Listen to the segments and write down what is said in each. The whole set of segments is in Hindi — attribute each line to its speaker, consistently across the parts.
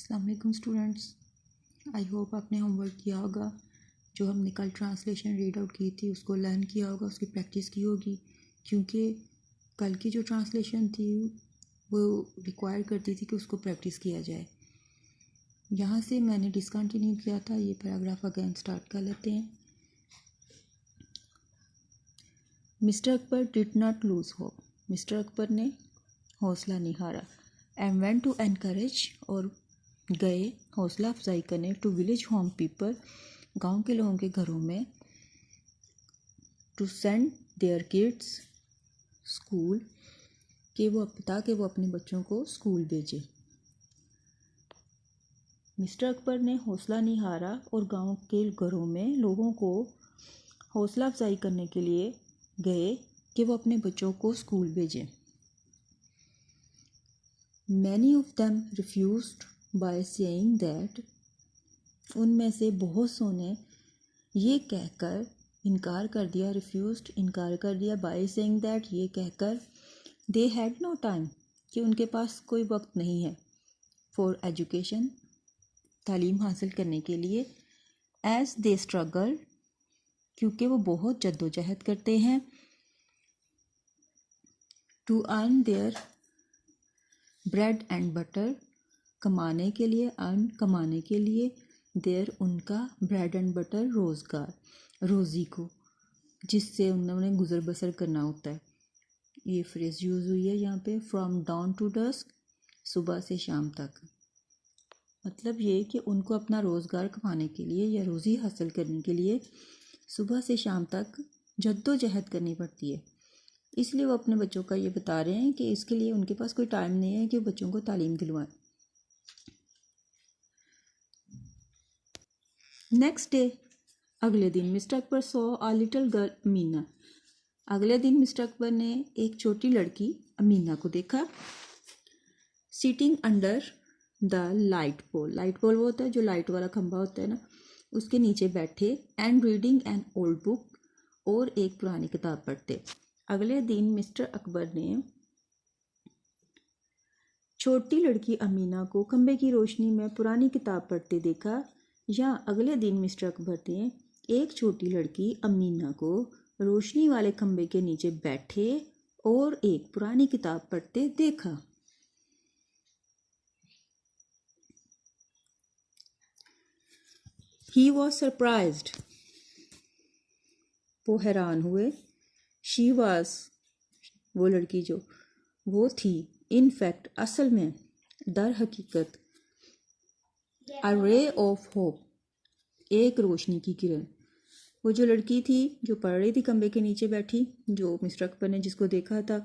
Speaker 1: अस्सलाम वालेकुम स्टूडेंट्स, आई होप आपने होमवर्क किया होगा। जो हमने कल ट्रांसलेशन रीड आउट की थी उसको लर्न किया होगा, उसकी प्रैक्टिस की होगी, क्योंकि कल की जो ट्रांसलेशन थी वो रिक्वायर करती थी कि उसको प्रैक्टिस किया जाए। यहाँ से मैंने डिसकंटिन्यू किया था, ये पैराग्राफ अगेन स्टार्ट कर लेते हैं। Mister Akbar did not lose hope, mister Akbar ने हौसला नहीं हारा। एंड वेंट टू एनकरेज, और गए हौसला अफजाई करने, टू विलेज होम पीपल, गांव के लोगों के घरों में, to send their kids school, ताकि वो अपने बच्चों को स्कूल भेजे। मिस्टर अकबर ने हौसला नहीं हारा और गांव के घरों में लोगों को हौसला अफजाई करने के लिए गए कि वो अपने बच्चों को स्कूल भेजें। Many of them refused by saying that, उनमें से बहुत सौ ने ये कहकर इनकार कर दिया, रिफ्यूज्ड इनकार कर दिया, बाय सेइंग दैट ये कहकर, दे हैड नो टाइम कि उनके पास कोई वक्त नहीं है, फॉर एजुकेशन तालीम हासिल करने के लिए, एज दे स्ट्रगल क्योंकि वो बहुत जद्दोजहद करते हैं, to earn their bread and butter कमाने के लिए, अर्न कमाने के लिए, देयर उनका ब्रेड एंड बटर रोज़गार रोज़ी को, जिससे उन्होंने गुजर बसर करना होता है। ये फ्रेज़ यूज़ हुई है यहाँ पे, फ्रॉम डाउन टू डस्क, सुबह से शाम तक। मतलब ये कि उनको अपना रोज़गार कमाने के लिए या रोज़ी हासिल करने के लिए सुबह से शाम तक जद्दोजहद करनी पड़ती है। इसलिए वो अपने बच्चों का ये बता रहे हैं कि इसके लिए उनके पास कोई टाइम नहीं है कि वो बच्चों को तालीम दिलवाएं। नेक्स्ट डे, अगले दिन, mister Akbar saw a little girl Amina, अगले दिन मिस्टर अकबर ने एक छोटी लड़की अमीना को देखा, sitting under the light pole, light pole वो होता है जो लाइट वाला खंभा होता है ना, उसके नीचे बैठे, and reading an old book, और एक पुरानी किताब पढ़ते। अगले दिन मिस्टर अकबर ने छोटी लड़की अमीना को खंबे की रोशनी में पुरानी किताब पढ़ते देखा, या अगले दिन मिस्टर अकबर ने एक छोटी लड़की अमीना को रोशनी वाले खंबे के नीचे बैठे और एक पुरानी किताब पढ़ते देखा। ही वॉज सरप्राइज्ड, वो हैरान हुए, शी वॉज वो लड़की जो वो थी, इन फैक्ट असल में, दर हकीकत, अ रे ऑफ होप, एक रोशनी की किरण। वो जो लड़की थी जो पढ़ रही थी खंबे के नीचे बैठी, जो मिस्टर अकबर ने जिसको देखा था,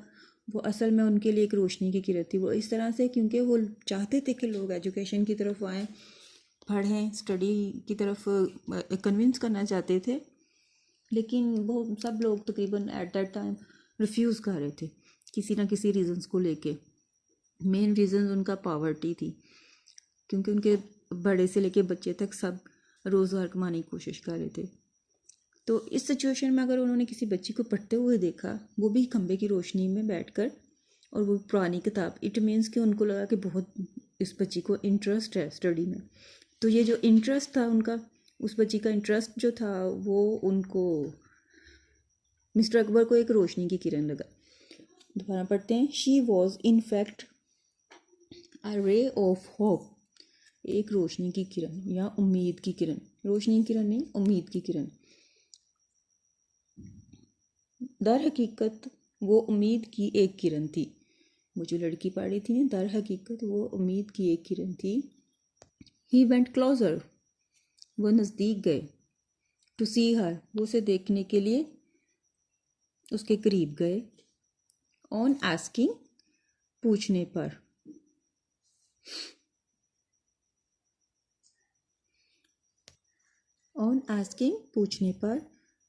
Speaker 1: वो असल में उनके लिए एक रोशनी की किरण थी। वो इस तरह से क्योंकि वो चाहते थे कि लोग एजुकेशन की तरफ आएँ, पढ़ें, स्टडी की तरफ कन्विंस करना चाहते थे, लेकिन वो सब लोग तकरीबन एट दैट टाइम रिफ्यूज़ कर रहे थे किसी ना किसी रीज़न्स को लेके। मेन रीज़न उनका पॉवर्टी थी, क्योंकि उनके बड़े से लेके बच्चे तक सब रोज़गार कमाने की कोशिश कर रहे थे। तो इस सिचुएशन में अगर उन्होंने किसी बच्ची को पढ़ते हुए देखा, वो भी खंबे की रोशनी में बैठकर, और वो पुरानी किताब, इट मीन्स कि उनको लगा कि बहुत इस बच्ची को इंटरेस्ट है स्टडी में। तो ये जो इंटरेस्ट था उनका, उस बच्ची का इंटरेस्ट जो था, वो उनको मिस्टर अकबर को एक रोशनी की किरण लगा। दोबारा पढ़ते हैं। She was in fact a ray of hope, एक रोशनी की किरण या उम्मीद की किरण, रोशनी की किरण नहीं, उम्मीद की किरण। दर हकीकत वो उम्मीद की एक किरण थी। वो जो लड़की पढ़ रही थी ना, दर हकीकत वो उम्मीद की एक किरण थी। ही वेंट क्लोजर, वो नज़दीक गए, टू सी हर, वो उसे देखने के लिए उसके करीब गए, ऑन आस्किंग, पूछने पर, ऑन आस्किंग, पूछने पर,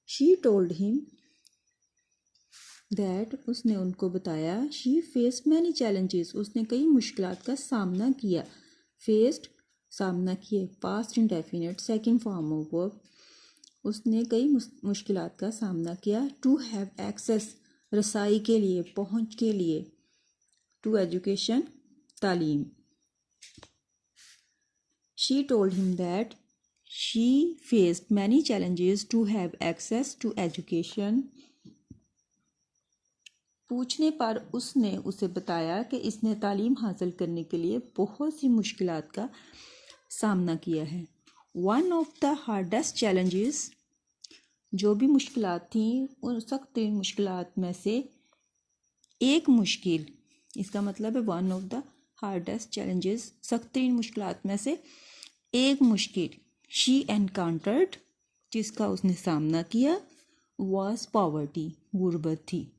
Speaker 1: शी टोल्ड हिम दैट, उसने उनको बताया, शी फेस्ड मैनी चैलेंजेस, उसने कई मुश्किलात का सामना किया। फेस्ड सामना किए, past indefinite second form of verb, उसने कई मुश्किलात का सामना किया। टू हैव एक्सेस, रसाई के लिए, पहुंच के लिए, टू एजुकेशन, तालीम। She told him that she faced many challenges to have access to education. पूछने पर उसने उसे बताया कि इसने तालीम हासिल करने के लिए बहुत सी मुश्किलात का सामना किया है. One of the hardest challenges, जो भी मुश्किलात थी उन सख्त तरीन मुश्किलात में से एक मुश्किल, इसका मतलब है one of the hardest challenges, सख्त तरीन मुश्किलात में से एक मुश्किल शी एनकाउंटर्ड, जिसका उसने सामना किया, वॉज पॉवर्टी, गुर्बत थी.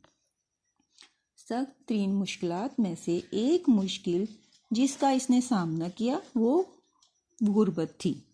Speaker 1: सख्त तरीन मुश्किलात में से एक मुश्किल जिसका इसने सामना किया वो गुर्बत थी.